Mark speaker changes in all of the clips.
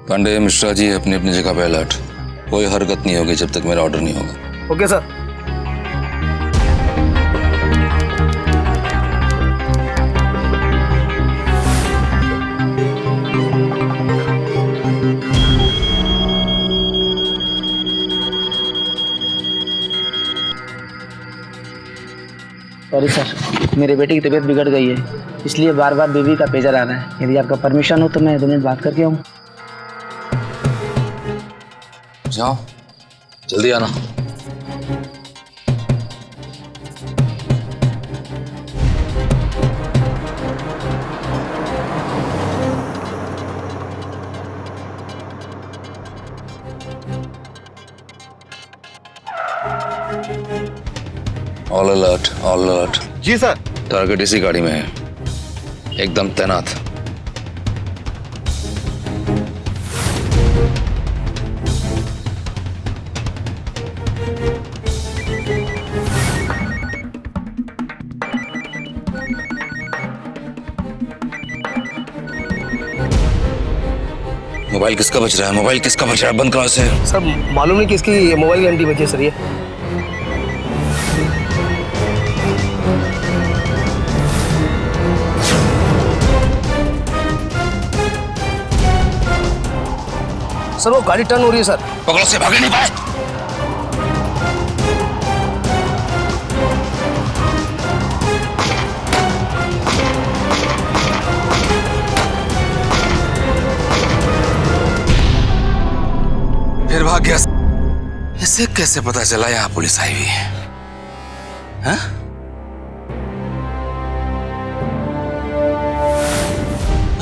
Speaker 1: पांडे मिश्रा जी अपनी अपनी जगह पे अलर्ट। कोई हरकत नहीं होगी जब तक मेरा ऑर्डर नहीं होगा।
Speaker 2: Okay sir.
Speaker 3: सॉरी सर, मेरे बेटे की तबीयत बिगड़ गई है, इसलिए बार बार बीवी का पेजर आ रहा है। यदि आपका परमिशन हो तो मैं 2 मिनट बात करके आऊँ।
Speaker 1: जाओ, जल्दी आना। All alert, all alert.
Speaker 2: जी सर।
Speaker 1: टारगेट इसी गाड़ी में है, एकदम तैनात। मोबाइल किसका बच रहा है? मोबाइल किसका बच रहा है? बंद करो इसे।
Speaker 2: सर मालूम नहीं किसकी मोबाइल गारंटी बची है सर। ये सर वो गाड़ी टर्न हो रही है सर।
Speaker 1: पकड़ो से, भागे नहीं पाए। फिर भाग गया। इसे कैसे पता चला यहाँ पुलिस आई हुई है? हाँ?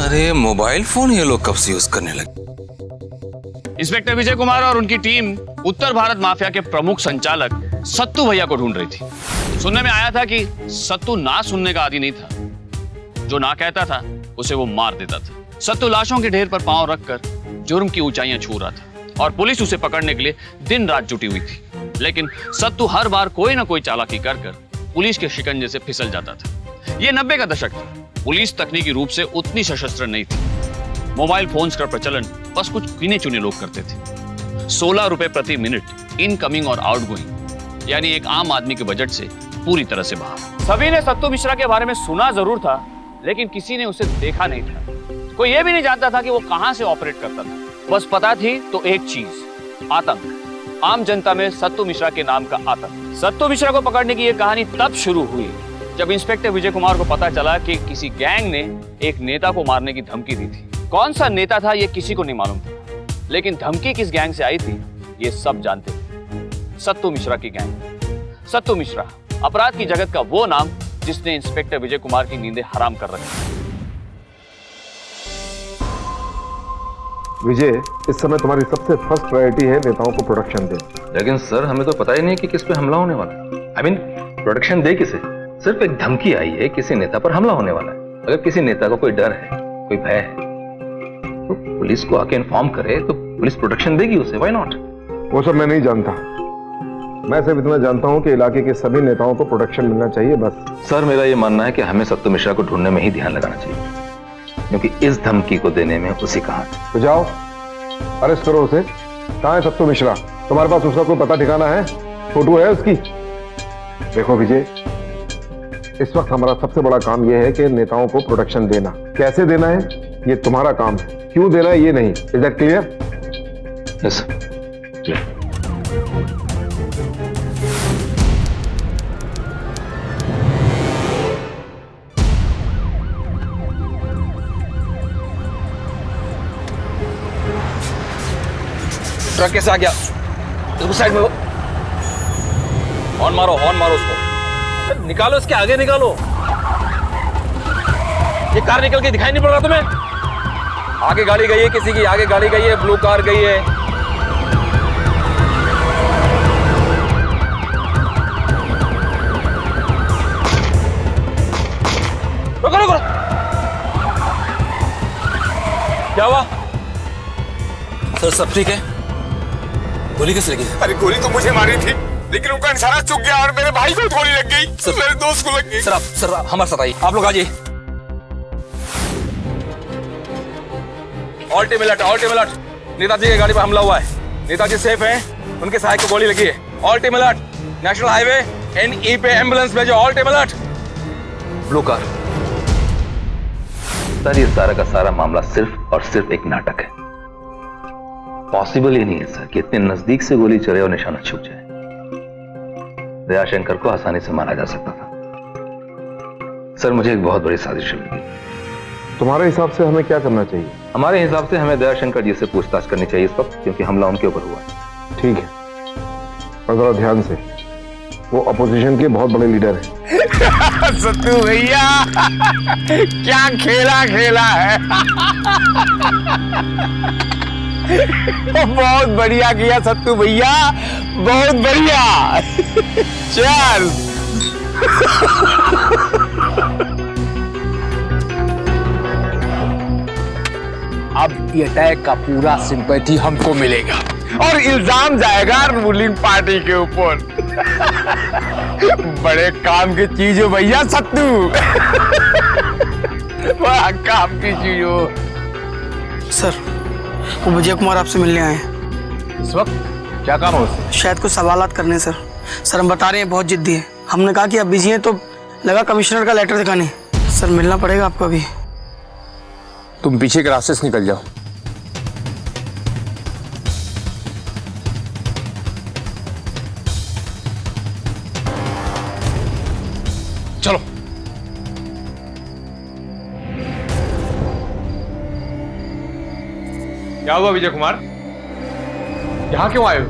Speaker 1: अरे मोबाइल फोन ये लोग कब से यूज करने लगे?
Speaker 4: इंस्पेक्टर विजय कुमार और उनकी टीम उत्तर भारत माफिया के प्रमुख संचालक सत्तू भैया को ढूंढ रही थी। सुनने में आया था कि सत्तू ना सुनने का आदी नहीं था, जो ना कहता था उसे वो मार देता था। सत्तू लाशों के ढेर पर पांव रखकर जुर्म की ऊंचाइयां छू रहा था और पुलिस उसे पकड़ने के लिए दिन रात जुटी हुई थी। लेकिन सत्तू हर बार कोई ना कोई चालाकी कर पुलिस के शिकंजे से फिसल जाता था। ये 90 का दशक था। पुलिस तकनीकी रूप से उतनी सशस्त्र नहीं थी। मोबाइल फोन्स का प्रचलन बस कुछ गिने चुने लोग करते थे। 16 रुपए प्रति मिनट इनकमिंग और आउटगोइंग, यानी एक आम आदमी के बजट से पूरी तरह से बाहर। सभी ने सत्तू मिश्रा के बारे में सुना जरूर था, लेकिन किसी ने उसे देखा नहीं था। कोई यह भी नहीं जानता था कि वो कहां से ऑपरेट करता था। बस पता थी तो एक चीज, आतंक। आम जनता में सत्तू मिश्रा के नाम का आतंक। सत्तू मिश्रा को पकड़ने की यह कहानी तब शुरू हुई जब इंस्पेक्टर विजय कुमार को पता चला कि किसी गैंग ने एक नेता को मारने की धमकी दी थी। कौन सा नेता था ये किसी को नहीं मालूम था, लेकिन धमकी किस गैंग से आई थी ये सब जानते थे। सत्तू मिश्रा की गैंग। सत्तू मिश्रा, अपराध की जगत का वो नाम जिसने इंस्पेक्टर विजय कुमार की नींदें हराम कर रखी।
Speaker 5: विजय, इस समय तुम्हारी सबसे फर्स्ट प्रायोरिटी है नेताओं को प्रोटेक्शन देना।
Speaker 1: लेकिन सर हमें तो पता ही नहीं कि किस पे हमला होने वाला है। आई मीन प्रोटेक्शन दे किसे? सिर्फ एक धमकी आई है किसी नेता पर हमला होने वाला है। अगर किसी नेता को कोई डर है, कोई भय है, तो पुलिस को आके इन्फॉर्म करे तो पुलिस प्रोटेक्शन देगी उसे। Why not?
Speaker 5: वो सब मैं नहीं जानता। मैं सिर्फ इतना जानता हूं कि इलाके के सभी नेताओं को प्रोटेक्शन मिलना चाहिए, बस।
Speaker 1: सर मेरा ये मानना है कि हमें सत्तू मिश्रा को ढूंढने में ही ध्यान लगाना चाहिए, क्योंकि इस धमकी को देने में उसी का हाथ है।
Speaker 5: तो जाओ, अरेस्ट करो उसे। कहाँ है सत्तू मिश्रा? तुम्हारे पास उसका कोई पता ठिकाना है? फोटो है उसकी? देखो विजय, इस वक्त हमारा सबसे बड़ा काम यह है कि नेताओं को प्रोटेक्शन देना। कैसे देना है ये तुम्हारा काम है, क्यों देना है ये नहीं। Is that clear?
Speaker 1: Yes sir, clear.
Speaker 2: Truck कैसे आ गया? उस साइड में वो। हॉर्न मारो, हॉर्न मारो उसको। निकालो, इसके आगे निकालो। ये कार निकल के दिखाई नहीं पड़ रहा तुम्हें? आगे गाड़ी गई है किसी की, आगे गाड़ी गई है, ब्लू कार गई है। रुको रुको, क्या हुआ?
Speaker 6: सर सब ठीक है? गोली किस लगी?
Speaker 7: अरे गोली तो मुझे मारी थी, लेकिन उनका निशाना चुक गया और मेरे भाई को गोली लग गई। मेरे दोस्त को लग गई।
Speaker 6: सर हमारे साथ आइए, आप लोग आ जाइए।
Speaker 2: ऑल्टी मिलट, ऑल्टी मिलट। नेताजी की गाड़ी पर हमला हुआ है। नेताजी सेफ हैं, उनके सहायक को गोली लगी है। All team alert, national highway NE पे एम्बुलेंस भेजो। All team alert.
Speaker 1: Blue car. Sir ये सारा का सारा मामला सिर्फ और सिर्फ एक नाटक है। पॉसिबल ही नहीं है सर कि इतने नजदीक से गोली चले और निशाना छूट जाए। दयाशंकर को आसानी से मारा जा सकता था। सर मुझे एक बहुत बड़ी साजिश लगी।
Speaker 5: तुम्हारे हिसाब से हमें क्या करना चाहिए?
Speaker 1: हमारे हिसाब से हमें दयाशंकर जी से पूछताछ करनी चाहिए इस वक्त, क्योंकि हमला उनके ऊपर हुआ है।
Speaker 5: ठीक है, और जरा ध्यान से, वो अपोजिशन के बहुत बड़े लीडर हैं।
Speaker 7: सत्तू भैया क्या खेला खेला है। बहुत बढ़िया किया सत्तू भैया, बहुत बढ़िया। चल अब ये अटैक का पूरा सिंपैथी हमको मिलेगा और इल्जाम जाएगा रूलिंग पार्टी के ऊपर। बड़े काम की चीज हो भैया सत्तू। बड़ा काम की चीज हो।
Speaker 3: सर वो विजय कुमार आपसे मिलने आए हैं।
Speaker 7: इस वक्त क्या काम हो उससे?
Speaker 3: शायद कुछ सवालात करने हैं सर। सर हम बता रहे हैं बहुत जिद्दी है। हमने कहा कि आप बिजी हैं तो लगा कमिश्नर का लेटर दिखाने। सर मिलना पड़ेगा आपको अभी।
Speaker 7: तुम पीछे के रास्ते से निकल जाओ। चलो। क्या हुआ विजय कुमार, यहां क्यों आए हो?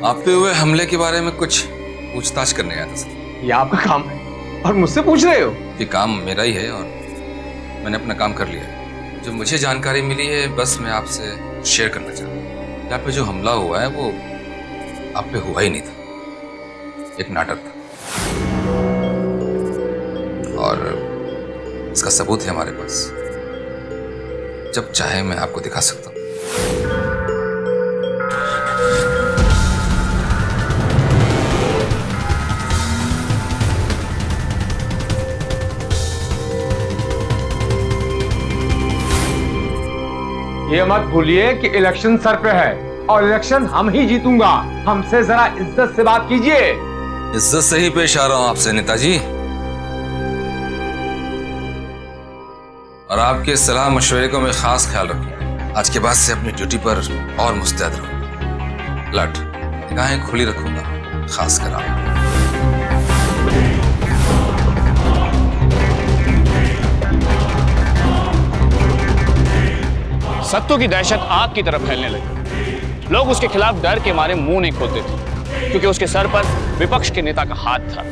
Speaker 6: आप पे हुए हमले के बारे में कुछ पूछताछ करने आया था सर।
Speaker 7: ये आपका काम है और मुझसे पूछ रहे हो?
Speaker 6: ये काम मेरा ही है और मैंने अपना काम कर लिया है। जो मुझे जानकारी मिली है बस मैं आपसे शेयर करना चाहता हूँ। यहाँ पे जो हमला हुआ है वो आप पे हुआ ही नहीं था, एक नाटक था और इसका सबूत है हमारे पास। जब चाहे मैं आपको दिखा सकता हूँ।
Speaker 7: ये मत भूलिए कि इलेक्शन सर पे है और इलेक्शन हम ही जीतूंगा। हमसे जरा इज्जत से बात कीजिए।
Speaker 6: इज्जत से ही पेश आ रहा हूं आपसे नेताजी, और आपके सलाह मशवरे को मैं खास ख्याल रखूंगा। आज के बाद से अपनी ड्यूटी पर और मुस्तैद रहूंगा। लट निगाहें खुली रखूंगा, खास कर आप।
Speaker 4: सत्तू की दहशत आग की तरफ फैलने लगी। लोग उसके खिलाफ डर के मारे मुंह नहीं खोलते थे, क्योंकि उसके सर पर विपक्ष के नेता का हाथ था।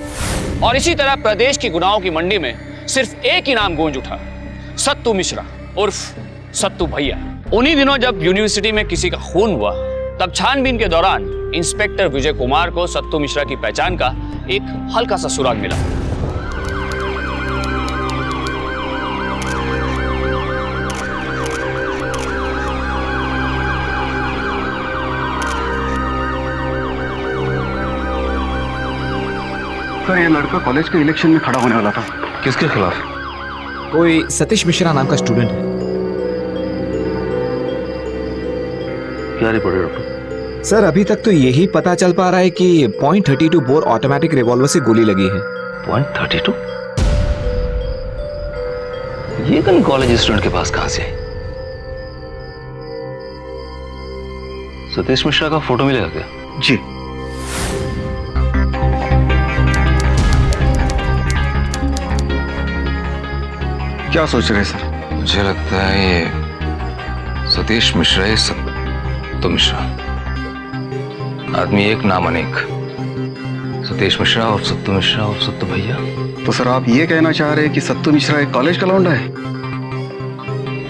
Speaker 4: और इसी तरह प्रदेश की गुनाहों की मंडी में सिर्फ एक ही नाम गूंज उठा, सत्तू मिश्रा उर्फ सत्तू भैया। उन्हीं दिनों जब यूनिवर्सिटी में किसी का खून हुआ, तब छानबीन के दौरान इंस्पेक्टर विजय कुमार को सत्तू मिश्रा की पहचान का एक हल्का सा सुराग मिला।
Speaker 8: सर ये लड़का कॉलेज के इलेक्शन में खड़ा होने वाला था।
Speaker 1: किसके खिलाफ?
Speaker 9: कोई सतीश मिश्रा नाम का स्टूडेंट है।
Speaker 1: क्या रिपोर्ट है डॉक्टर?
Speaker 9: सर अभी तक तो यही पता चल पा रहा है कि .32 बोर ऑटोमेटिक रिवॉल्वर से गोली लगी है।
Speaker 1: .32? ये गन कॉलेज स्टूडेंट के पास कहां से आई? सतीश मिश्रा का फोटो मिलेगा क्या?
Speaker 8: जी क्या सोच रहे हैं सर?
Speaker 6: मुझे लगता है ये सतीश मिश्रा है, सत्तू मिश्रा। आदमी एक नाम अनेक। सतीश मिश्रा और सत्तू मिश्रा और सत्तू भैया।
Speaker 8: तो सर आप ये कहना चाह रहे हैं कि सत्तू मिश्रा एक कॉलेज का लौंडा है?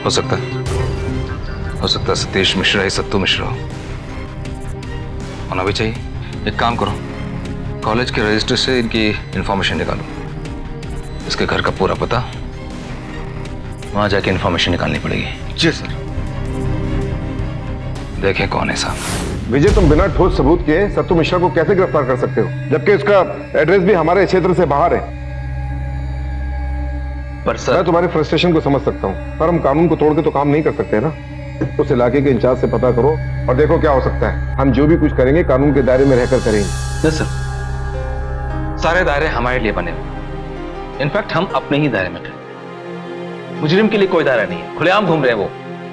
Speaker 6: हो सकता है सतीश मिश्रा ही सत्तू मिश्रा हो। होना भी चाहिए। एक काम करो, कॉलेज के रजिस्टर से इनकी इंफॉर्मेशन निकालो। इसके घर का पूरा पता, वहां जाके इंफॉर्मेशन निकालनी पड़ेगी।
Speaker 8: जी सर।
Speaker 6: देखें कौन है साहब।
Speaker 5: विजय, तुम बिना ठोस सबूत के सत्तू मिश्रा को कैसे गिरफ्तार कर सकते हो, जबकि उसका एड्रेस भी हमारे क्षेत्र से बाहर है?
Speaker 1: पर सर,
Speaker 5: मैं तुम्हारी फ्रस्ट्रेशन को समझ सकता हूँ, पर हम कानून को तोड़ के तो काम नहीं कर सकते ना। उस इलाके के इंचार्ज से पता करो और देखो क्या हो सकता है। हम जो भी कुछ करेंगे कानून के दायरे में रहकर करेंगे।
Speaker 1: यस सर, सारे दायरे हमारे लिए बने हुए। इनफैक्ट हम अपने ही दायरे में थे। मुजरिम के लिए कोई दायरा नहीं है, खुलेआम घूम रहे हैं वो।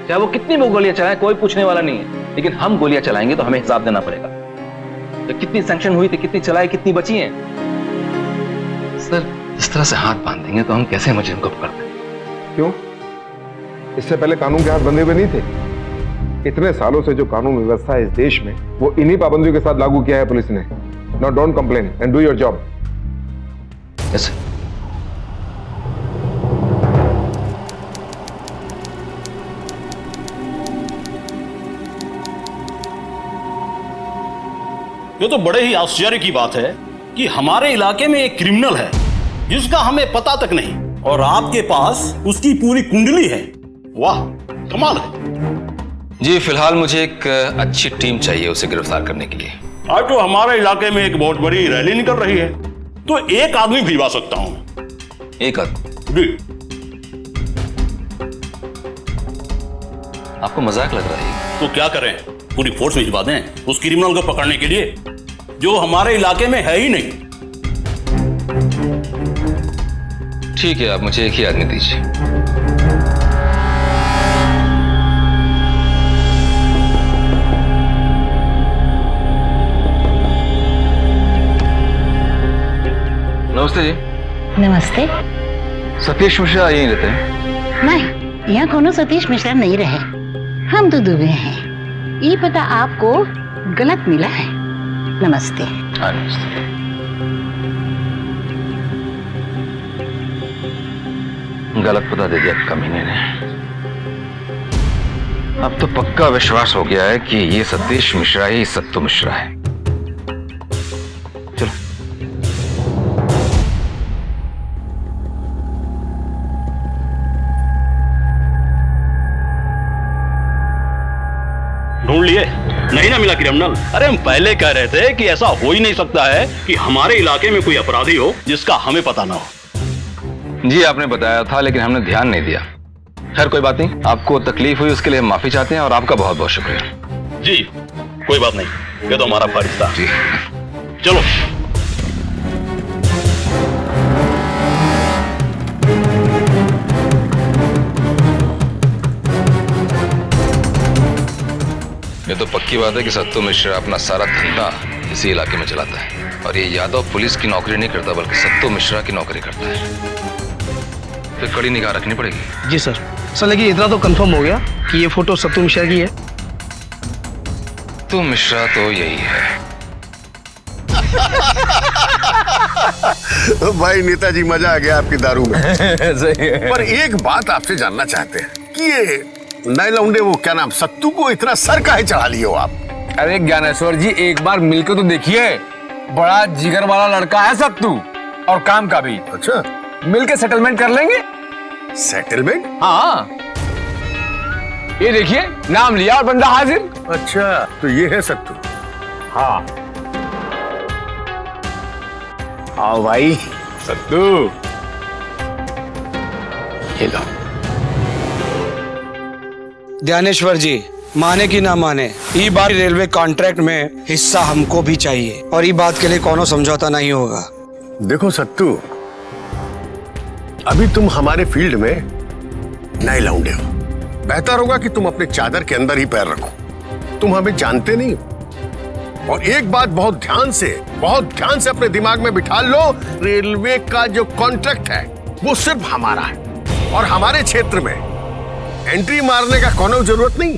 Speaker 1: चाहे वो कितनी भी गोलियां चलाएं कोई पूछने वाला नहीं है, लेकिन हम गोलियां चलाएंगे तो हमें हिसाब देना पड़ेगा। तो कितनी सैंक्शन हुई थी, कितनी चलाई, कितनी बची हैं। सर इस तरह से हाथ बांध देंगे तो हम कैसे मुजरिम को पकड़ दें?
Speaker 5: क्यों? इससे पहले कानून के हाथ बंधे हुए नहीं थे? इतने सालों से जो कानून व्यवस्था है इस देश में वो इन्हीं पाबंदियों के साथ लागू किया है पुलिस ने। Now don't complain and do your job.
Speaker 1: Yes sir.
Speaker 10: ये तो बड़े ही आश्चर्य की बात है कि हमारे इलाके में एक क्रिमिनल है जिसका हमें पता तक नहीं, और आपके पास उसकी पूरी कुंडली है। वाह, कमाल है।
Speaker 6: जी फिलहाल मुझे एक अच्छी टीम चाहिए उसे गिरफ्तार करने के लिए।
Speaker 10: आज तो हमारे इलाके में एक बहुत बड़ी रैली निकल रही है, तो एक आदमी भिजवा सकता हूं।
Speaker 6: एक आदमी?
Speaker 10: जी।
Speaker 6: आपको मजाक लग रहा है?
Speaker 10: तो क्या करें, पूरी फोर्स भिजवा दें उस क्रिमिनल को पकड़ने के लिए जो हमारे इलाके में है ही नहीं।
Speaker 6: ठीक है, आप मुझे एक ही आदमी दीजिए। नमस्ते जी।
Speaker 11: नमस्ते।
Speaker 6: सतीश मिश्रा यहीं रहते हैं?
Speaker 11: नहीं, यहाँ कोनो सतीश मिश्रा नहीं रहे। हम तो दुबे हैं। ये पता आपको गलत मिला है। नमस्ते।
Speaker 6: हाँ नमस्ते। गलत पता दे दिया कमीने ने। अब तो पक्का विश्वास हो गया है कि ये सतीश मिश्रा ही सत्तू मिश्रा है। चलो।
Speaker 10: ढूंढ लिए? नहीं ना मिला क्रिमिनल? अरे हम पहले कह रहे थे कि ऐसा हो ही नहीं सकता है कि हमारे इलाके में कोई अपराधी हो जिसका हमें पता ना हो।
Speaker 6: जी आपने बताया था लेकिन हमने ध्यान नहीं दिया। खैर कोई बात नहीं, आपको तकलीफ हुई उसके लिए हम माफी चाहते हैं और आपका बहुत बहुत शुक्रिया।
Speaker 10: जी कोई बात नहीं, ये तो हमारा फर्ज था।
Speaker 6: जी
Speaker 10: चलो।
Speaker 6: ये तो पक्की बात है कि सत्तू मिश्रा अपना सारा धंधा इसी इलाके में चलाता है और ये यादव पुलिस की नौकरी नहीं करता बल्कि सत्तू मिश्रा की नौकरी करता है। फिर कड़ी निगाह रखनी पड़ेगी।
Speaker 3: जी सर। सर लेकिन इतना तो कंफर्म हो गया कि ये फोटो सत्तू मिश्रा की है।
Speaker 6: सत्तू मिश्रा तो यही है।
Speaker 12: भाई नेताजी मजा आ गया आपकी दारू में।
Speaker 2: सही है।
Speaker 12: पर एक बात आपसे जानना चाहते हैं कि ये नए लौंडे वो क्या नाम सत्तू को इतना सर काहे चढ़ा लिए हो आप?
Speaker 7: अरे ज्ञानेश्वर जी एक बार मिलकर तो देखिए, बड़ा जिगर वाला लड़का है सत्तू, और काम का भी।
Speaker 12: अच्छा,
Speaker 7: मिलके सेटलमेंट कर लेंगे।
Speaker 12: सेटलमेंट?
Speaker 7: हाँ, ये देखिए नाम लिया और बंदा हाजिर।
Speaker 12: अच्छा तो ये है सत्तू?
Speaker 7: हाँ। आओ भाई सत्तू, ये लो।
Speaker 13: ज्ञानेश्वर जी माने कि ना माने, ये बार रेलवे कॉन्ट्रैक्ट में हिस्सा हमको भी चाहिए और ये बात के लिए कोनो समझौता नहीं होगा।
Speaker 12: देखो सत्तू, अभी तुम हमारे फील्ड में नए लौंडे हो, बेहतर होगा कि तुम अपने चादर के अंदर ही पैर रखो। तुम हमें जानते नहीं हो। और एक बात बहुत ध्यान से अपने दिमाग में बिठा लो, रेलवे का जो कॉन्ट्रैक्ट है वो सिर्फ हमारा है और हमारे क्षेत्र में एंट्री मारने का कोनो जरूरत नहीं।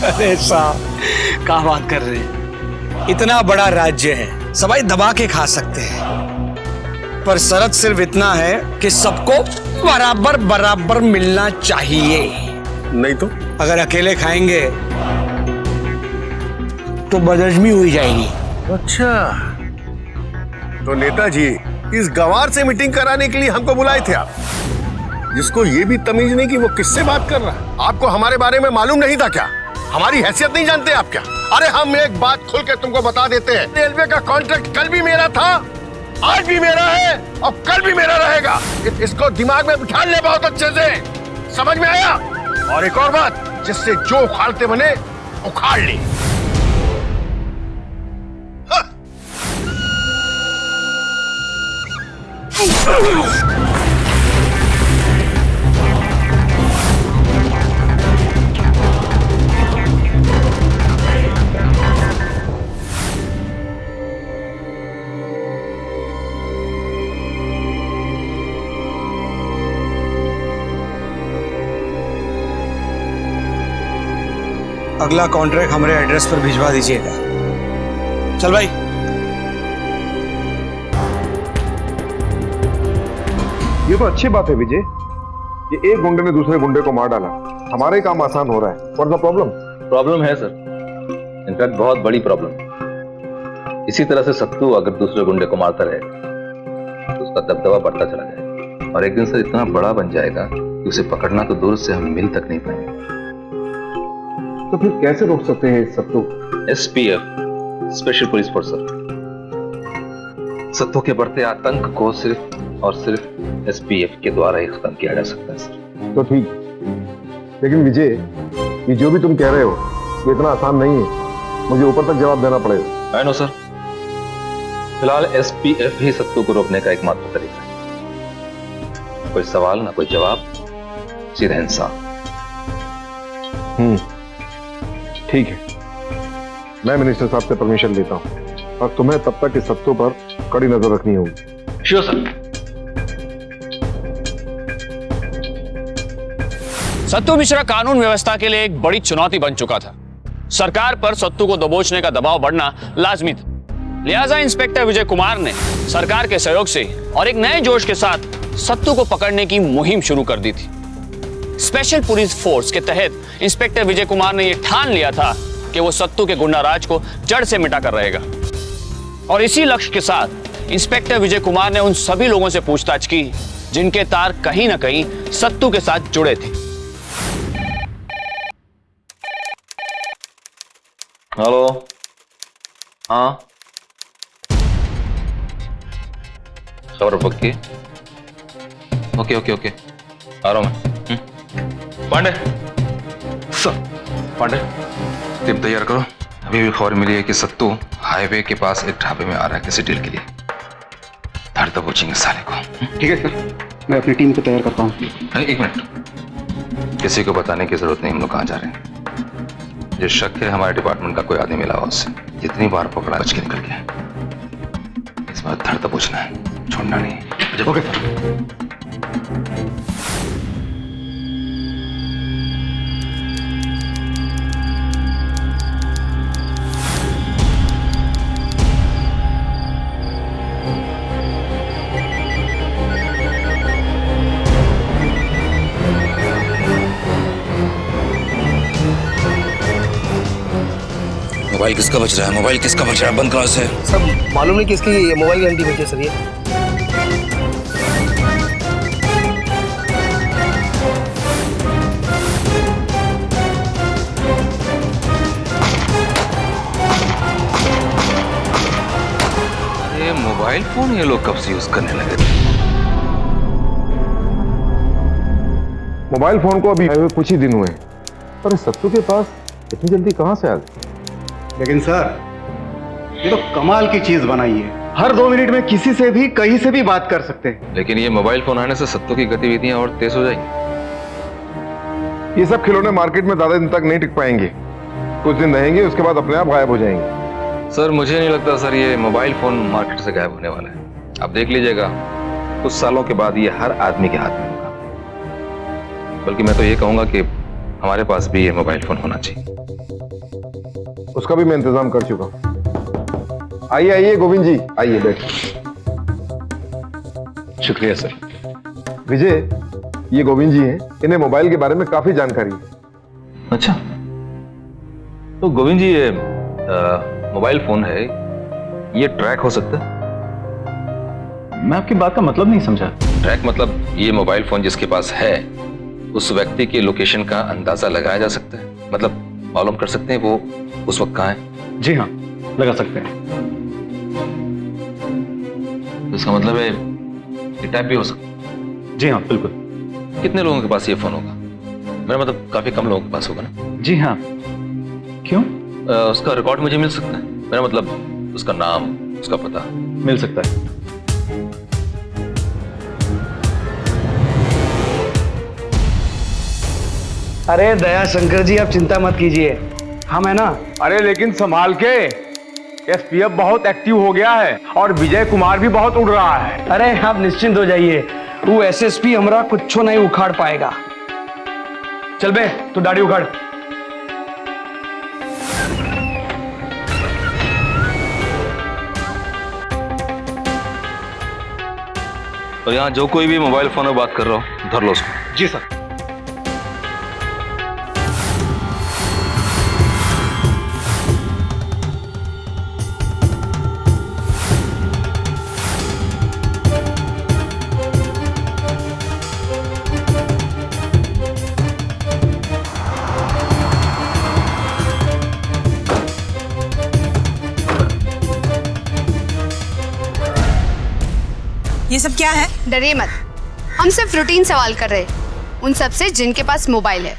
Speaker 13: अरे साहब क्या बात कर रहे हैं, इतना बड़ा राज्य है, सबाई दबा के खा सकते हैं, पर शर्त सिर्फ इतना है कि सबको बराबर बराबर मिलना चाहिए।
Speaker 12: नहीं तो
Speaker 13: अगर अकेले खाएंगे तो बदहजमी हुई जाएगी।
Speaker 12: अच्छा तो नेताजी इस गवार से मीटिंग कराने के लिए हमको बुलाए थे आप, जिसको ये भी तमीज नहीं कि वो किससे बात कर रहा है। आपको हमारे बारे में मालूम नहीं था क्या? हमारी हैसियत नहीं जानते आप क्या? अरे हम एक बात खुल के तुमको बता देते हैं, रेलवे का कॉन्ट्रैक्ट कल भी मेरा था, आज भी मेरा है और कल भी मेरा रहेगा। इसको दिमाग में बिठा ले बहुत अच्छे से। समझ में आया? और एक और बात, जिससे जो उखाड़ते बने उखाड़ ले।
Speaker 13: अगला कॉन्ट्रैक्ट हमारे एड्रेस पर भिजवा दीजिएगा। चल भाई।
Speaker 5: ये तो अच्छी बात है विजय, ये एक गुंडे ने दूसरे गुंडे को मार डाला, हमारे काम आसान हो रहा है। What the problem?
Speaker 1: प्रॉब्लम है सर, इनफैक्ट बहुत बड़ी प्रॉब्लम। इसी तरह से सत्तू अगर दूसरे गुंडे को मारता रहे तो उसका दबदबा बढ़ता चला जाएगा और एक दिन से इतना बड़ा बन जाएगा कि उसे पकड़ना तो दूर से हम मिल तक नहीं पाएंगे।
Speaker 5: तो फिर कैसे रोक सकते हैं Sattu?
Speaker 1: SPF, special police force sir. Sattu के बढ़ते आतंक को सिर्फ और सिर्फ SPF के द्वारा ही खत्म किया जा सकता है सर।
Speaker 5: तो ठीक, लेकिन विजय ये जो भी तुम कह रहे हो ये इतना आसान नहीं है, मुझे ऊपर तक जवाब देना पड़ेगा।
Speaker 1: आई नो सर, फिलहाल SPF ही सत्तू को रोकने का एकमात्र तरीका है। कोई सवाल ना कोई जवाब, सीधा इंसाफ।
Speaker 5: ठीक है, मैं मिनिस्टर साहब से परमिशन लेता हूं और तुम्हें तब तक इस सत्तू पर कड़ी नजर रखनी होगी।
Speaker 1: Sure sir.
Speaker 4: सत्तू मिश्रा कानून व्यवस्था के लिए एक बड़ी चुनौती बन चुका था। सरकार पर सत्तू को दबोचने का दबाव बढ़ना लाजमी था। लिहाजा इंस्पेक्टर विजय कुमार ने सरकार के सहयोग से और एक नए जोश के साथ सत्तू को पकड़ने की मुहिम शुरू कर दी थी। स्पेशल पुलिस फोर्स के तहत इंस्पेक्टर विजय कुमार ने यह ठान लिया था कि वो सत्तू के गुंडा राज को जड़ से मिटाकर रहेगा। और इसी लक्ष्य के साथ इंस्पेक्टर विजय कुमार ने उन सभी लोगों से पूछताछ की जिनके तार कहीं ना कहीं सत्तू के साथ जुड़े थे।
Speaker 1: हेलो, हाँ, खबर पक्की? ओके ओके ओके, आ रहा हूं मैं। पांडे
Speaker 6: सर, पांडे टीम तैयार करो। अभी भी खबर मिली है कि सत्तू हाईवे के पास एक ढाबे में आ रहा है किसी डील के लिए। धर तो पूछेंगे साले को।
Speaker 8: ठीक है सर, मैं अपनी टीम को तैयार करता हूँ।
Speaker 6: एक मिनट, किसी को बताने की जरूरत नहीं हम लोग कहाँ जा रहे हैं। जो शक है हमारे डिपार्टमेंट का कोई आदमी मिला हुआ उससे, जितनी बार पकड़ा बच के निकल गया। इस बार धर तो पूछना है, छोड़ना नहीं। Okay sir.
Speaker 2: मोबाइल किसका बच रहा है? मोबाइल किसका बच रहा है? बंद कहाँ से?
Speaker 3: सब मालूम नहीं किसकी मोबाइल गारंटी बची है सर। ये
Speaker 6: अरे मोबाइल फोन ये लोग कब से यूज करने लगे थे?
Speaker 5: मोबाइल फोन को अभी कुछ ही दिन हुए, पर इस सत्तू के पास इतनी जल्दी कहां से आ गई?
Speaker 8: लेकिन सर ये तो कमाल की चीज बनाई है, हर 2 मिनट में किसी से भी कहीं से भी बात कर सकते हैं।
Speaker 6: लेकिन ये मोबाइल फोन आने से सत्तू की गतिविधियां और तेज हो जाएंगी।
Speaker 5: ये सब खिलौने मार्केट में ज्यादा दिन तक नहीं टिक पाएंगे, कुछ दिन रहेंगे उसके बाद अपने आप गायब हो जाएंगे।
Speaker 6: सर मुझे नहीं लगता सर ये मोबाइल फोन मार्केट से गायब होने वाला है। आप देख लीजिएगा कुछ सालों के बाद ये हर आदमी के हाथ में होगा। बल्कि मैं तो ये कहूंगा कि हमारे पास भी ये मोबाइल फोन होना चाहिए।
Speaker 5: उसका भी मैं इंतजाम कर चुका हूं। आइए आइए गोविंद जी, आइए बैठ।
Speaker 6: शुक्रिया सर।
Speaker 5: विजय, ये गोविंद जी हैं, इन्हें मोबाइल के बारे में काफी जानकारी है।
Speaker 1: अच्छा, तो गोविंद जी ये मोबाइल फोन है, ये ट्रैक हो सकता है?
Speaker 9: मैं आपकी बात का मतलब नहीं समझा।
Speaker 1: ट्रैक मतलब ये मोबाइल फोन जिसके पास है उस व्यक्ति की लोकेशन का अंदाजा लगाया जा सकता है, मतलब मालूम कर सकते हैं वो उस वक्त कहाँ है?
Speaker 9: जी हाँ, लगा सकते हैं।
Speaker 1: तो इसका मतलब है ये टैप भी हो सकता है?
Speaker 9: जी हाँ बिल्कुल।
Speaker 1: कितने लोगों के पास ये फोन होगा? मेरा मतलब काफी कम लोगों के पास होगा ना?
Speaker 8: जी हाँ। क्यों?
Speaker 1: उसका रिकॉर्ड मुझे मिल सकता है? मेरा मतलब उसका नाम, उसका पता।
Speaker 8: मिल सकता है। अरे दया शंकर जी, आप चिंता मत कीजिए, हम है ना।
Speaker 7: अरे लेकिन संभाल के, एसपीएफ बहुत एक्टिव हो गया है और विजय कुमार भी बहुत उड़ रहा है।
Speaker 8: अरे आप निश्चिंत हो जाइए, वो एसएसपी हमारा कुछ नहीं उखाड़ पाएगा। चल बे, तू दाढ़ी उखाड़।
Speaker 1: और यहाँ जो कोई भी मोबाइल फोन में बात कर रहा हो, धर लो उसको।
Speaker 8: जी सर।
Speaker 14: ये सब क्या है?
Speaker 15: डरिए मत, हम सिर्फ रूटीन सवाल कर रहे हैं उन सब से जिनके पास मोबाइल है।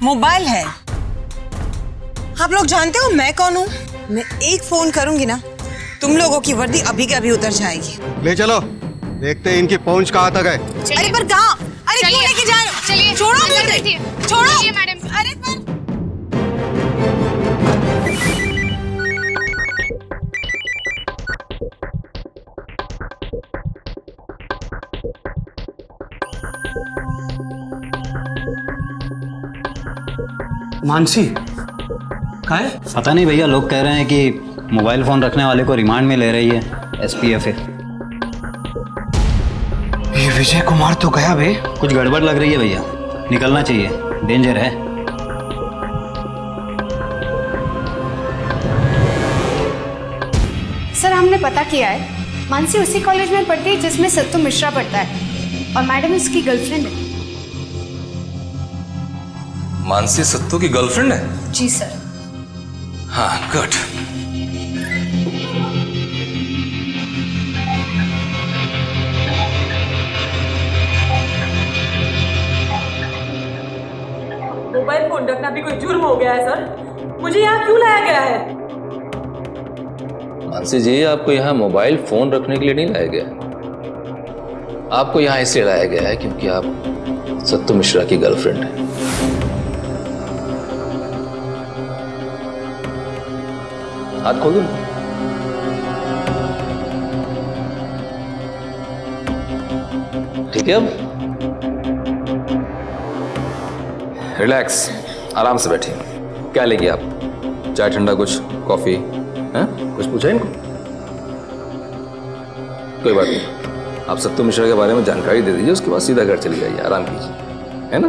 Speaker 14: मोबाइल है? आप लोग जानते हो मैं कौन हूँ? मैं एक फोन करूंगी ना, तुम लोगों की वर्दी अभी के अभी उतर जाएगी।
Speaker 8: ले चलो, देखते हैं इनकी पहुंच कहाँ तक है।
Speaker 14: अरे पर कहाँ? अरे क्यों लेके जा रहे हो?
Speaker 15: चलिए,
Speaker 14: छोड़ो मुझे, छोड़ो
Speaker 15: मैडम।
Speaker 14: अरे पर
Speaker 8: मानसी कहाँ है?
Speaker 16: पता नहीं भैया, लोग कह रहे हैं कि मोबाइल फोन रखने वाले को रिमांड में ले रही है एसपीएफ।
Speaker 8: ये विजय कुमार तो गया बे।
Speaker 16: कुछ गड़बड़ लग रही है भैया, निकलना चाहिए, डेंजर है।
Speaker 15: सर हमने पता किया है, मानसी उसी कॉलेज में पढ़ती है जिसमें सत्तू मिश्रा पढ़ता है और मैडम उसकी गर्लफ्रेंड है।
Speaker 6: मानसी सत्तू की गर्लफ्रेंड है?
Speaker 15: जी सर।
Speaker 6: हाँ, गुड।
Speaker 17: मोबाइल फोन रखना भी कोई जुर्म हो गया है सर? मुझे यहाँ क्यों लाया गया है?
Speaker 1: मानसी जी, आपको यहाँ मोबाइल फोन रखने के लिए नहीं लाया गया, आपको यहाँ इसलिए लाया गया है क्योंकि आप सत्तू मिश्रा की गर्लफ्रेंड हैं। हाथ खोल दो। ठीक है, अब रिलैक्स, आराम से बैठिए। क्या लेंगे आप? चाय, ठंडा, कुछ कॉफी? हैं? कुछ पूछा इनको? कोई बात नहीं, आप सत्तू मिश्रा के बारे में जानकारी दे दीजिए, उसके बाद सीधा घर चली जाइए, आराम कीजिए, है ना?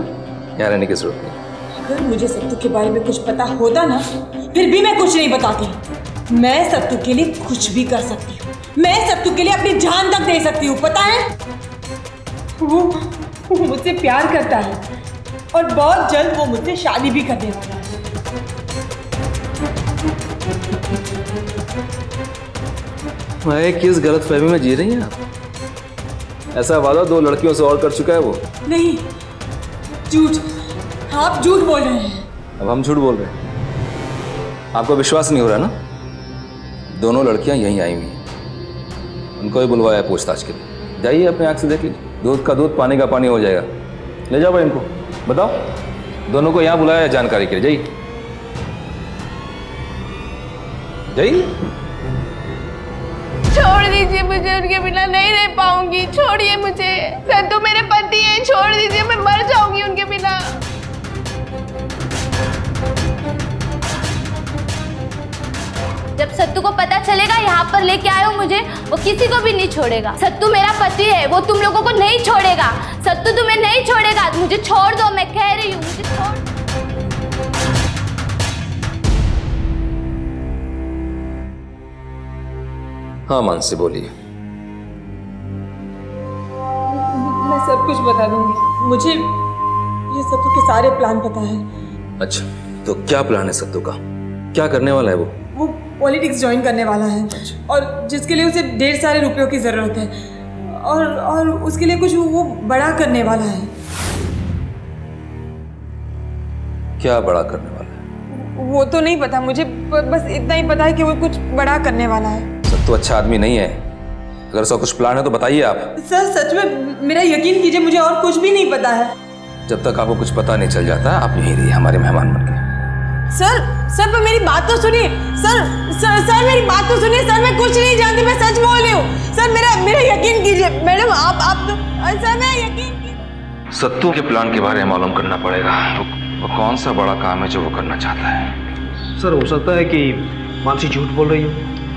Speaker 1: यहाँ रहने की जरूरत नहीं।
Speaker 17: अगर मुझे सत्तू के बारे में कुछ पता होता ना, फिर भी मैं कुछ नहीं बताती। मैं सत्तू के लिए कुछ भी कर सकती हूँ, मैं सत्तू के लिए अपनी जान तक दे सकती हूँ, पता है? वो मुझसे प्यार करता है और बहुत जल्द वो मुझसे शादी भी करने वाला है।
Speaker 1: भाई, किस गलतफहमी में जी रही हैं आप? ऐसा वादा 2 लड़कियों से और कर चुका है वो।
Speaker 17: नहीं, झूठ, आप झूठ बोल रहे हैं।
Speaker 1: अब हम झूठ बोल रहे हैं? आपको विश्वास नहीं हो रहा ना? दोनों लड़कियां यहीं आई हुई हैं, उनको ही बुलवाया है पूछताछ के लिए। जाइए, अपने आंख से देख लीजिए, दूध का दूध, पानी का पानी हो जाएगा। ले जाओ भाई इनको, बताओ दोनों को यहाँ बुलाया है जानकारी के लिए। जाइए जाइए।
Speaker 18: छोड़ दीजिए मुझे, उनके बिना नहीं रह पाऊंगी, छोड़िए मुझे। सत्तू मेरे पति हैं, छोड़ दीजिए, मैं मर जाऊंगी उनके बिना।
Speaker 19: जब सत्तू को पता चलेगा यहाँ पर लेके आए हो मुझे, वो किसी को भी नहीं छोड़ेगा। सत्तू मेरा पति है, वो तुम लोगों को नहीं छोड़ेगा। सत्तू तुम्हें नहीं छोड़ेगा, मुझे छोड़ दो, मैं कह रही हूँ, मुझे छोड़।
Speaker 1: हाँ मानसी, बोलिए।
Speaker 17: मैं सब कुछ बता दूंगी, मुझे ये सत्तू के सारे प्लान पता है।
Speaker 1: अच्छा, तो क्या प्लान है सत्तू का? क्या करने वाला है
Speaker 17: वो पॉलिटिक्स ज्वाइन करने वाला है। अच्छा। और जिसके लिए उसे ढेर सारे रुपयों की जरूरत है और उसके लिए कुछ वो बड़ा करने वाला है।
Speaker 6: क्या बड़ा करने वाला है?
Speaker 14: वो तो नहीं पता मुझे, बस इतना ही पता है कि वो कुछ बड़ा करने वाला है।
Speaker 6: सत्तू अच्छा आदमी नहीं है। अगर उसका कुछ प्लान है तो बताइए आप।
Speaker 14: सर सच में मेरा यकीन कीजिए, मुझे और कुछ भी नहीं पता है।
Speaker 6: जब तक आपको कुछ पता नहीं चल जाता आप यहीं रहिए हमारे मेहमान बन के।
Speaker 14: सर पर मेरी बात तो सुनिए। सर मेरी बात तो सुनिए। सर मैं कुछ नहीं जानती, मैं सच बोल रही हूँ। सर मेरा यकीन कीजिए। मैडम आप तो सर मैं यकीन कीजिए।
Speaker 6: सत्तू के प्लान के बारे में मालूम करना पड़ेगा। वो कौन सा बड़ा काम है जो वो करना चाहता है?
Speaker 8: सर हो सकता है कि मानसी झूठ बोल रही हो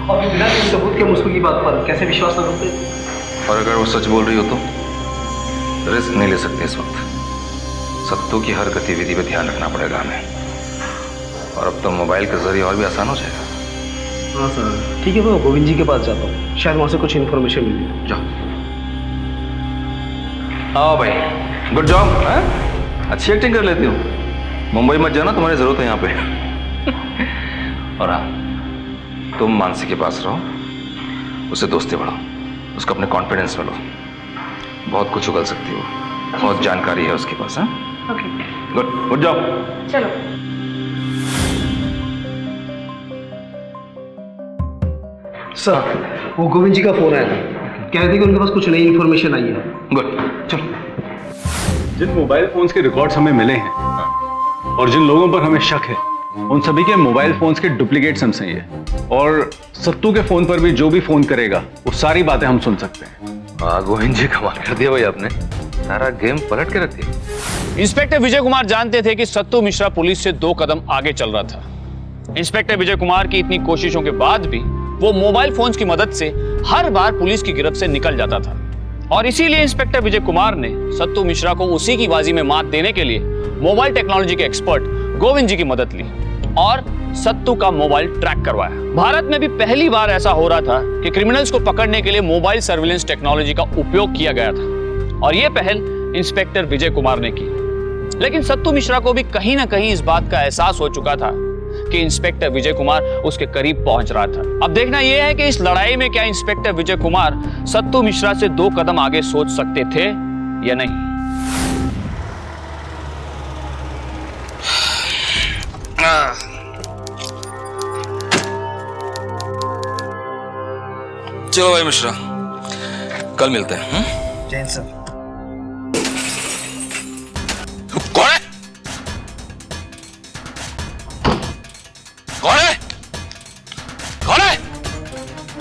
Speaker 8: और बिना किसी सबूत के मुझको की बात पर कैसे विश्वास न करते।
Speaker 6: और अगर वो सच बोल रही हो तो रिस्क नहीं ले सकते इस वक्त। सत्तू की हर गतिविधि पे ध्यान रखना पड़ेगा हमें। और अब तो मोबाइल के जरिए और भी आसान हो जाएगा।
Speaker 8: हाँ सर ठीक है, मैं गोविंद जी के पास जाता हूँ, शायद वहाँ से कुछ इन्फॉर्मेशन मिले।
Speaker 6: जाओ। आओ भाई, गुड जॉब। अच्छी एक्टिंग कर लेती हूँ। मुंबई मत जाना, तुम्हारी जरूरत है यहाँ पे। और हाँ, तुम मानसी के पास रहो, उससे दोस्ती बढ़ाओ, उसको अपने कॉन्फिडेंस में लो। बहुत कुछ उगल सकती हो, बहुत जानकारी है उसके पास। हाँ
Speaker 14: ओके
Speaker 6: गुड जॉब।
Speaker 14: चलो।
Speaker 8: सर वो गोविंद जी का फोन आया था, कह रहे थे कि उनके पास कुछ नई इन्फॉर्मेशन आई है।
Speaker 6: गुड, चलो।
Speaker 10: जिन मोबाइल फोन्स के रिकॉर्ड्स हमें मिले हैं और जिन लोगों पर हमें शक है, उन सभी के मोबाइल फोन्स के डुप्लीकेट्स हम सही है। और सत्तू के फोन पर भी जो भी फोन करेगा वो सारी बातें हम सुन सकते हैं।
Speaker 6: गोविंद जी कमाल कर दिया भाई आपने, सारा गेम पलट के रख दिया।
Speaker 4: इंस्पेक्टर विजय कुमार जानते थे कि सत्तू मिश्रा पुलिस से 2 कदम आगे चल रहा था। इंस्पेक्टर विजय कुमार की इतनी कोशिशों के बाद भी वो मोबाइल फोन्स की मदद से हर बार पुलिस की गिरफ्त से निकल जाता था। और इसीलिए इंस्पेक्टर विजय कुमार ने सत्तू मिश्रा को उसी की बाजी में मात देने के लिए मोबाइल टेक्नोलॉजी के एक्सपर्ट गोविंद जी की मदद ली और सत्तू का मोबाइल ट्रैक करवाया। भारत में भी पहली बार ऐसा हो रहा था कि क्रिमिनल्स को पकड़ने के लिए मोबाइल सर्विलेंस टेक्नोलॉजी का उपयोग किया गया था और यह पहल इंस्पेक्टर विजय कुमार ने की। लेकिन सत्तू मिश्रा को भी कहीं ना कहीं इस बात का एहसास हो चुका था कि इंस्पेक्टर विजय कुमार उसके करीब पहुंच रहा था। अब देखना यह है कि इस लड़ाई में क्या इंस्पेक्टर विजय कुमार सत्तू मिश्रा से 2 कदम आगे सोच सकते थे या नहीं।
Speaker 6: चलो भाई मिश्रा, कल मिलते हैं।
Speaker 8: जय हिंद सर।
Speaker 6: कौन है? कौन है? कौन है?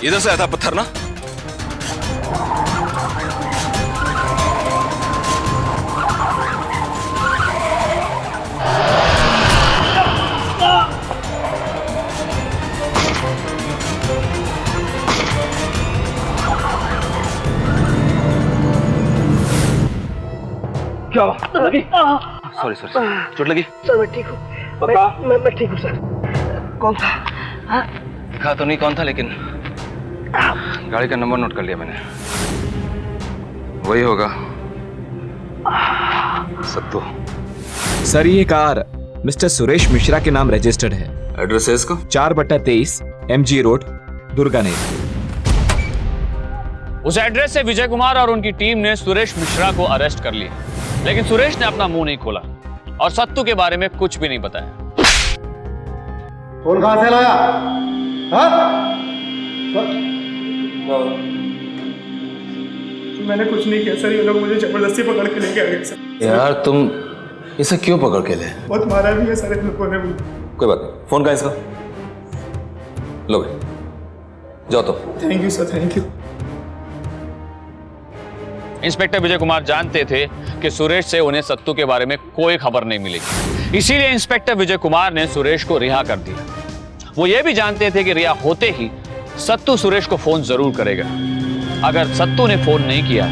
Speaker 6: इधर से आया था पत्थर ना?
Speaker 8: क्या लगी?
Speaker 6: सॉरी चोट लगी?
Speaker 8: सर मैं ठीक हूँ। मैं ठीक हूँ सर। कौन था?
Speaker 6: दिखा तो नहीं कौन था, लेकिन गाड़ी का नंबर नोट कर लिया मैंने। वही होगा, सत्तू।
Speaker 9: सर ये कार मिस्टर सुरेश मिश्रा के नाम रजिस्टर्ड है।
Speaker 6: एड्रेस है इसका
Speaker 9: 4/23 MG रोड, दुर्गानेर।
Speaker 4: उस एड्रेस से विजय कुमार और उनकी टीम ने सुरेश मिश्रा को अरेस्ट कर लिया, लेकिन सुरेश ने अपना मुंह नहीं खोला और सत्तू के बारे में कुछ भी नहीं बताया।
Speaker 8: फोन कहां से लाया?
Speaker 20: मैंने कुछ नहीं किया सर, ये लोग मुझे जबरदस्ती पकड़ के लेके आ गए सर।
Speaker 6: यार तुम इसे क्यों पकड़ के ले?
Speaker 20: बहुत मारा भी है सर इन लोगों ने मुझे।
Speaker 6: कोई बात नहीं, फोन का इसका लो भाई, जाओ तो।
Speaker 20: Thank you sir, thank you.
Speaker 4: Inspector Vijay Kumar जानते थे कि सुरेश से उन्हें सत्तू के बारे में कोई खबर नहीं मिलेगी, इसीलिए इंस्पेक्टर विजय कुमार ने सुरेश को रिहा कर दिया। वो ये भी जानते थे कि रिहा होते ही सत्तू सुरेश को फोन जरूर करेगा। अगर सत्तू ने फोन नहीं किया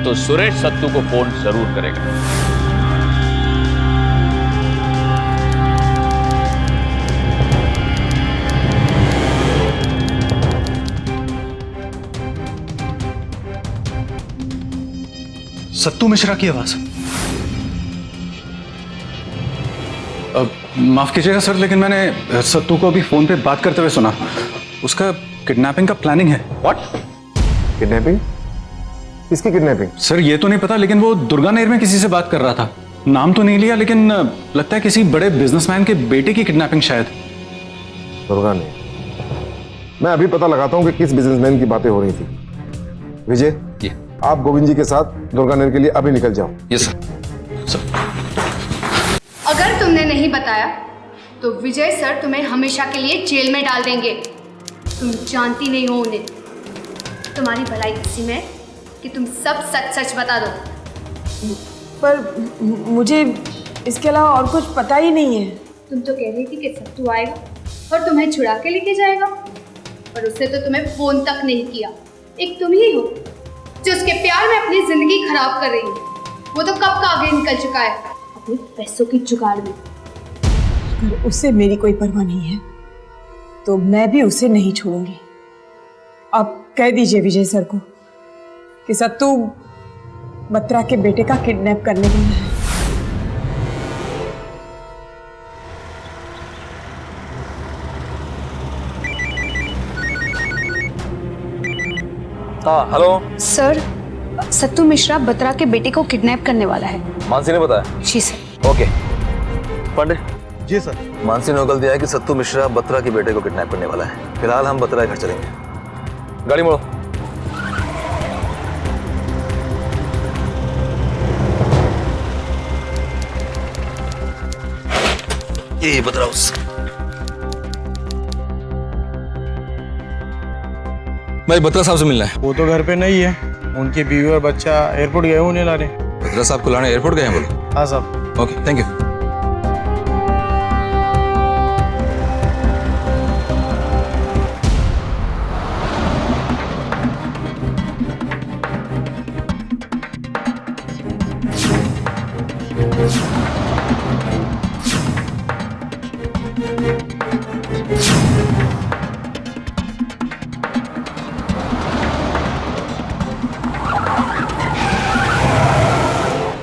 Speaker 4: तो सुरेश सत्तू को फोन जरूर करेगा।
Speaker 10: सत्तू मिश्रा की आवाज। माफ कीजिएगा सर, लेकिन मैंने सत्तू को अभी फोन पे बात करते हुए सुना। उसका किडनैपिंग का प्लानिंग है।
Speaker 5: व्हाट? किडनैपिंग? किसकी किडनैपिंग?
Speaker 10: सर ये तो नहीं पता, लेकिन वो दुर्गानेर में किसी से बात कर रहा था
Speaker 20: नाम तो नहीं लिया, लेकिन लगता है किसी बड़े बिजनेसमैन के बेटे की किडनैपिंग शायद।
Speaker 5: दुर्गा ने, मैं अभी पता लगाता हूँ कि किस बिजनेसमैन की बातें हो रही थी। विजय, आप गोविंद जी के साथ दुर्गानेर के लिए अभी निकल जाओ।
Speaker 6: Yes sir.
Speaker 15: अगर तुमने नहीं बताया तो विजय सर तुम्हें हमेशा के लिए जेल में डाल देंगे। तुम जानती नहीं हो उन्हें। तुम्हारी भलाई इसी में कि तुम सब सच सच बता दो।
Speaker 17: पर मुझे इसके अलावा और कुछ पता ही नहीं है।
Speaker 15: तुम तो कह रही थी कि सत्तू आएगा और तुम्हें छुड़ा के लेके जाएगा, और उससे तो तुम्हें फोन तक नहीं किया। एक तुम ही हो जो उसके प्यार में अपनी जिंदगी खराब कर रही हो। वो तो कब का आगे निकल चुका है अपने पैसों की जुगाड़ में।
Speaker 17: अगर उससे मेरी कोई परवाह नहीं है तो मैं भी उसे नहीं छोड़ूंगी। आप कह दीजिए विजय सर को कि सत्तू बत्रा के बेटे का किडनैप करने वाला है।
Speaker 2: हाँ हेलो
Speaker 15: सर, सत्तू मिश्रा बत्रा के बेटे को किडनैप करने वाला है।
Speaker 2: मानसी ने बताया?
Speaker 15: जी सर।
Speaker 2: ओके पांडे।
Speaker 8: जी सर।
Speaker 1: मानसी ने उगल दिया है कि सत्तू मिश्रा बत्रा के बेटे को किडनैप करने वाला है। फिलहाल हम बत्रा के घर चलेंगे।
Speaker 2: गाड़ी मोड़ो।
Speaker 1: ये बत्रा हाउस।
Speaker 2: भाई बत्रा साहब से मिलना है।
Speaker 20: वो तो घर पे नहीं है, उनकी बीवी और बच्चा एयरपोर्ट गए उन्हें लाने।
Speaker 6: बत्रा साहब को लाने एयरपोर्ट गए हैं बोलो?
Speaker 20: हाँ साहब।
Speaker 6: Okay thank you.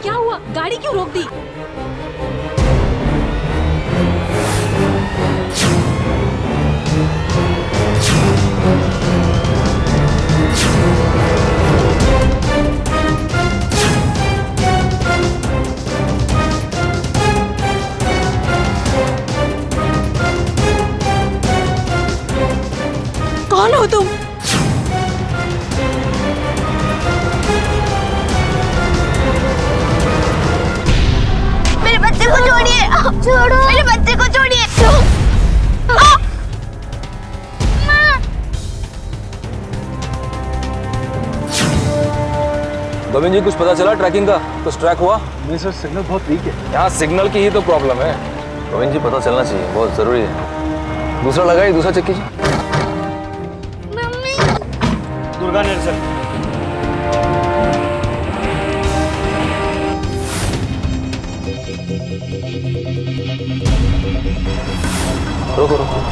Speaker 14: क्या हुआ? गाड़ी क्यों रोक दी? कौन हो तुम?
Speaker 19: मेरे बच्चे को छोड़िए। छोड़ो मेरे बच्चे को छोड़िए।
Speaker 2: गोविंद जी कुछ पता चला ट्रैकिंग का? कुछ ट्रैक हुआ?
Speaker 8: नहीं सर, सिग्नल बहुत वीक है।
Speaker 2: यहाँ सिग्नल की ही तो प्रॉब्लम है।
Speaker 1: गोविंद जी पता चलना चाहिए, बहुत जरूरी है। दूसरा लगाइए, दूसरा चेक कीजिए।
Speaker 20: दुर्गानेर सर।
Speaker 1: रोको रोको।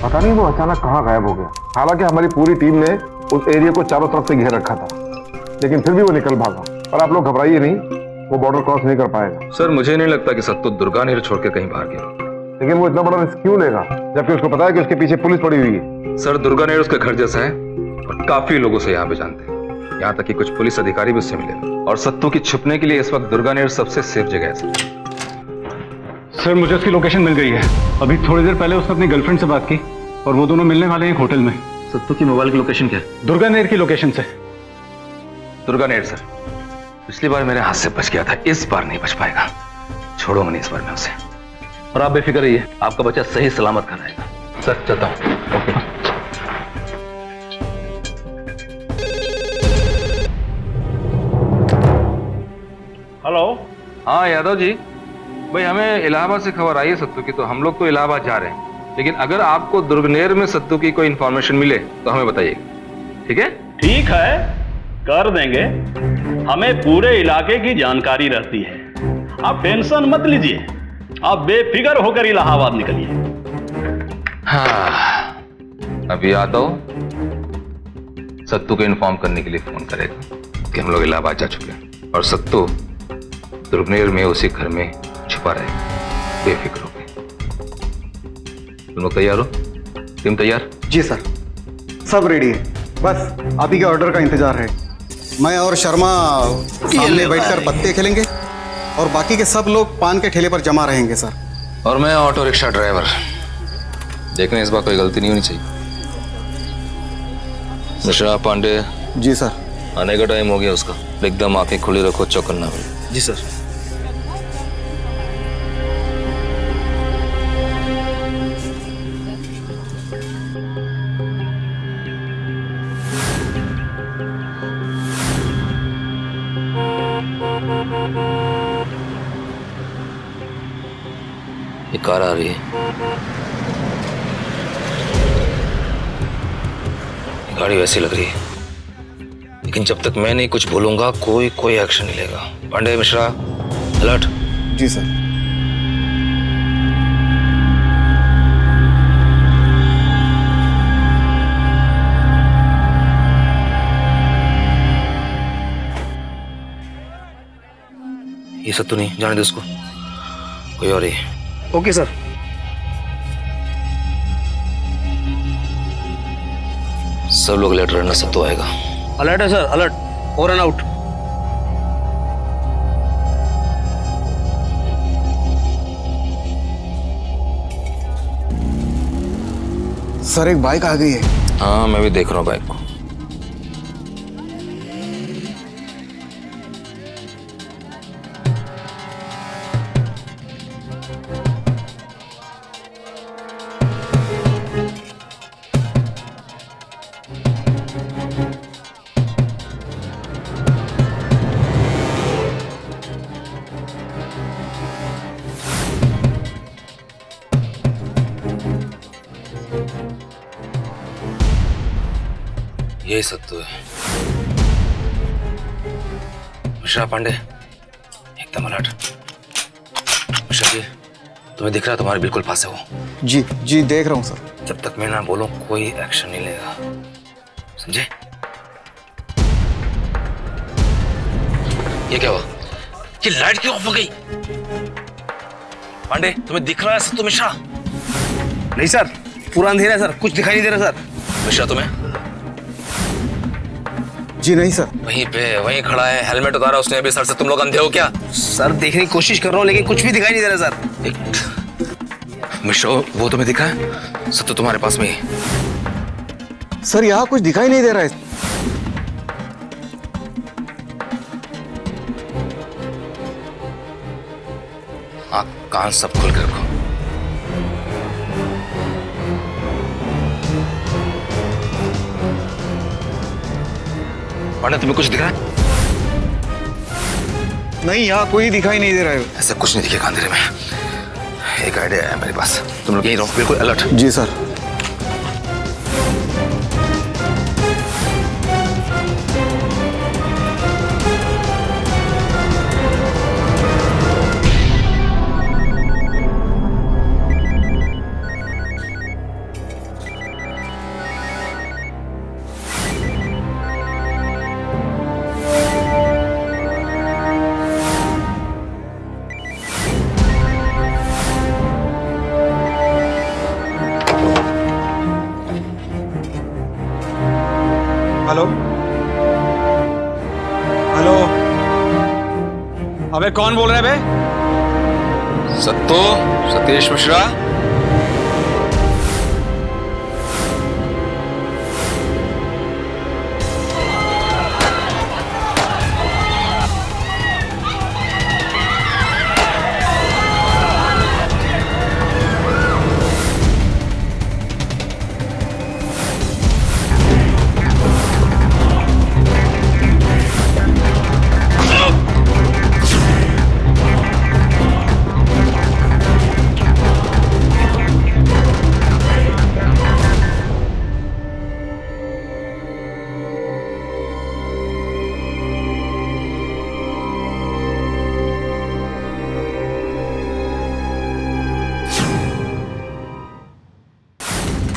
Speaker 5: पता नहीं वो अचानक कहाँ गायब हो गया। हालांकि हमारी पूरी टीम ने उस एरिया को चारों तरफ से घेर रखा था, लेकिन फिर भी वो निकल भागा। और आप लोग घबराइए नहीं, वो बॉर्डर क्रॉस नहीं कर पाएगा।
Speaker 6: सर मुझे नहीं लगता कि सत्तू दुर्गानेर छोड़ के कहीं बाहर गया।
Speaker 5: लेकिन वो इतना बड़ा रिस्क क्यों लेगा जबकि उसको पता है कि उसके पीछे पुलिस पड़ी हुई है?
Speaker 6: सर दुर्गानेर उसका घर जैसा है और काफी लोगों से यहाँ पे जानते हैं, यहाँ तक कि कुछ पुलिस अधिकारी भी उससे मिले। और सत्तू की छुपने के लिए इस वक्त दुर्गानेर सबसे सेफ जगह है।
Speaker 20: सर मुझे उसकी लोकेशन मिल गई है। अभी थोड़ी देर पहले उसने अपनी गर्लफ्रेंड से बात की और वो दोनों मिलने वाले हैं एक होटल में।
Speaker 1: सत्तू की मोबाइल की लोकेशन क्या है?
Speaker 20: दुर्गानेर की लोकेशन से।
Speaker 6: दुर्गानेर सर पिछली बार मेरे हाथ से बच गया था, इस बार नहीं बच पाएगा। छोड़ो नहीं इस बार मैं उसे।
Speaker 1: और आप बेफिक्र रहिए, आपका बच्चा सही सलामत घर आएगा। सर चलता हूँ। ओके।
Speaker 2: हेलो।
Speaker 6: हाँ यादव जी, भाई हमें इलाहाबाद से खबर आई है सत्तू की, तो हम लोग तो इलाहाबाद जा रहे हैं, लेकिन अगर आपको दुर्गनेर में सत्तू की कोई इंफॉर्मेशन मिले तो हमें बताइएगा, ठीक है?
Speaker 10: ठीक है, कर देंगे। हमें पूरे इलाके की जानकारी रहती है, आप टेंशन मत लीजिए। आप बेफिक्र होकर इलाहाबाद निकलिए।
Speaker 6: हाँ अभी आता हो, सत्तू को इन्फॉर्म करने के लिए फोन करेगा कि हम लोग इलाहाबाद जा चुके हैं और सत्तू दुर्गनेर में उसी घर में छुपा रहेगा, बेफिक्र हो गए। तुम लोग तैयार हो? टीम तैयार?
Speaker 8: जी सर, सब रेडी है, बस आप ही के ऑर्डर का इंतजार है। मैं और शर्मा सामने बैठकर पत्ते खेलेंगे और बाकी के सब लोग पान के ठेले पर जमा रहेंगे सर।
Speaker 6: और मैं ऑटो रिक्शा ड्राइवर। देखना इस बार कोई गलती नहीं होनी चाहिए। मिश्रा पांडे।
Speaker 8: जी सर।
Speaker 6: आने का टाइम हो गया उसका, एकदम आंखें खुली रखो, चौकन्ना बनो।
Speaker 13: जी सर।
Speaker 6: ये कार आ रही है, गाड़ी वैसी लग रही है, लेकिन जब तक मैं नहीं कुछ बोलूंगा कोई एक्शन नहीं लेगा। पांडे, मिश्रा, अलर्ट।
Speaker 8: जी सर।
Speaker 6: ये सत्तू नहीं, जाने दो उसको, कोई और ही।
Speaker 13: Okay sir.
Speaker 6: सब लोग अलर्ट रहना, सत्तू आएगा।
Speaker 13: अलर्ट है sir, alert. Over and out.
Speaker 8: Sir एक बाइक आ गई है।
Speaker 6: हाँ, मैं भी देख रहा हूँ बाइक को। यही सत्तू है। मिश्रा, पांडे, एकदम अलर्ट। मिश्रा जी, तुम्हें दिख रहा है तुम्हारे बिल्कुल पास है वो।
Speaker 8: जी जी, देख रहा हूँ सर।
Speaker 6: जब तक मैं ना बोलूं कोई एक्शन नहीं लेगा, समझे? ये क्या हुआ? ये लाइट क्यों ऑफ हो गई? पांडे, तुम्हें दिख रहा है सत्तू मिश्रा?
Speaker 13: नहीं सर, पूरा अंधेरा है सर, कुछ दिखाई नहीं दे रहा सर।
Speaker 6: मिश्रा, तुम्हें?
Speaker 8: जी नहीं सर।
Speaker 6: वहीं खड़ा है, हेलमेट उतारा उसने अभी। सर से तुम लोग अंधे हो क्या?
Speaker 13: सर देखने की कोशिश कर रहा हूँ लेकिन कुछ भी दिखाई नहीं दे रहा सर।
Speaker 6: मिश्रा, वो तुम्हें दिखा है? सत्तू तुम्हारे पास में ही।
Speaker 8: सर यहाँ कुछ दिखाई नहीं दे रहा है।
Speaker 6: आँख कान सब खोल के रखो। पांडे, तुम्हें कुछ दिख रहा है?
Speaker 8: नहीं, यहाँ कोई दिखाई नहीं दे रहा है।
Speaker 6: ऐसा कुछ नहीं दिखेगा अंधेरे में। एक आइडिया है मेरे पास, तुम लोग यहीं रहो, बिल्कुल अलर्ट।
Speaker 8: जी सर।
Speaker 13: हेलो हेलो, अबे कौन बोल रहा है बे?
Speaker 6: सत्तू, सतीश मिश्रा।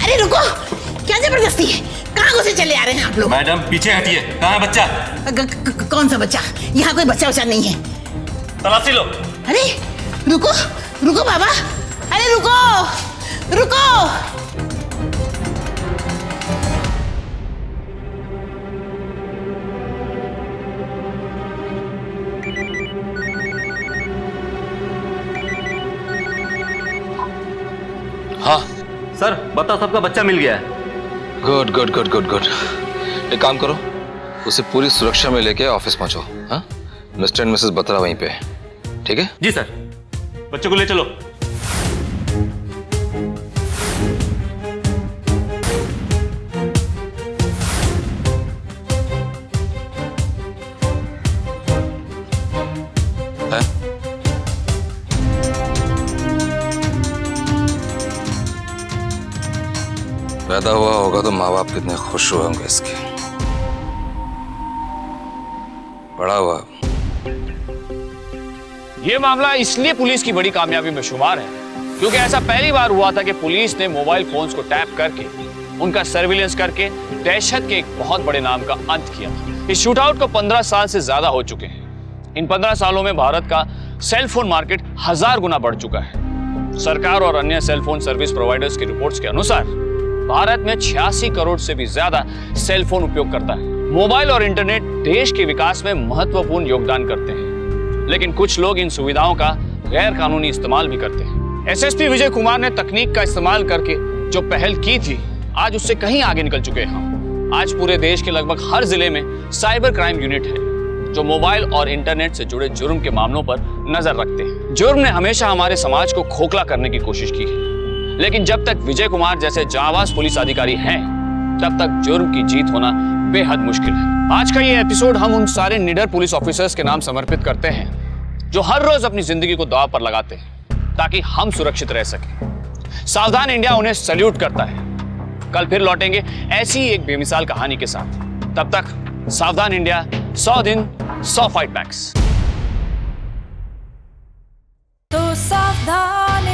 Speaker 14: अरे रुको, क्या
Speaker 11: जबरदस्ती है। कहाँ घुसे चले आ रहे हैं आप लोग?
Speaker 2: मैडम पीछे हटिए, कहाँ है बच्चा?
Speaker 11: कौन सा बच्चा? यहाँ कोई बच्चा वच्चा नहीं है।
Speaker 2: तलाशी लो।
Speaker 11: अरे रुको रुको बाबा, अरे रुको रुको।
Speaker 6: हाँ
Speaker 2: सर, बता सबका बच्चा मिल गया है।
Speaker 6: Good good good good good. एक काम करो, उसे पूरी सुरक्षा में लेके ऑफिस पहुंचो। हाँ, मिस्टर एंड मिसेस बत्रा वहीं पे, ठीक है?
Speaker 2: जी सर। बच्चों को ले चलो।
Speaker 6: पैदा हुआ होगा तो माँ बाप कितने खुश हुए होंगे इसके। बड़ा हुआ।
Speaker 4: ये मामला इसलिए पुलिस की बड़ी कामयाबी में शुमार है क्योंकि ऐसा पहली बार हुआ था कि पुलिस ने मोबाइल फोन्स को टैप करके उनका सर्विलेंस करके दहशत के एक बहुत बड़े नाम का अंत किया था। इस शूटआउट को 15 साल से ज्यादा हो चुके हैं। इन 15 सालों में भारत का सेल फोन मार्केट 1000 गुना बढ़ चुका है। सरकार और अन्य सेल फोन सर्विस प्रोवाइडर्स की रिपोर्ट्स के अनुसार भारत में 86 करोड़ से भी ज्यादा सेल फोन उपयोग करता है। मोबाइल और इंटरनेट देश के विकास में महत्वपूर्ण योगदान करते हैं, लेकिन कुछ लोग इन सुविधाओं का गैर कानूनी इस्तेमाल भी करते हैं। एसएसपी विजय कुमार ने तकनीक का इस्तेमाल करके जो पहल की थी, आज उससे कहीं आगे निकल चुके हैं हम। आज पूरे देश के लगभग हर जिले में साइबर क्राइम यूनिट है जो मोबाइल और इंटरनेट से जुड़े जुर्म के मामलों पर नजर रखते हैं। जुर्म ने हमेशा हमारे समाज को खोखला करने की कोशिश की है, लेकिन जब तक विजय कुमार जैसे जांबाज पुलिस अधिकारी हैं, तब तक जुर्म की जीत होना बेहद मुश्किल है। आज का ये एपिसोड हम उन सारे निडर पुलिस ऑफिसर्स के नाम समर्पित करते हैं जो हर रोज अपनी जिंदगी को दांव पर लगाते हैं ताकि हम सुरक्षित रह सकें। सावधान इंडिया उन्हें सैल्यूट करता है। कल फिर लौटेंगे ऐसी ही एक बेमिसाल कहानी के साथ। तब तक सावधान इंडिया, 100 दिन 100 फाइट बैक्स।
Speaker 21: तो सावधान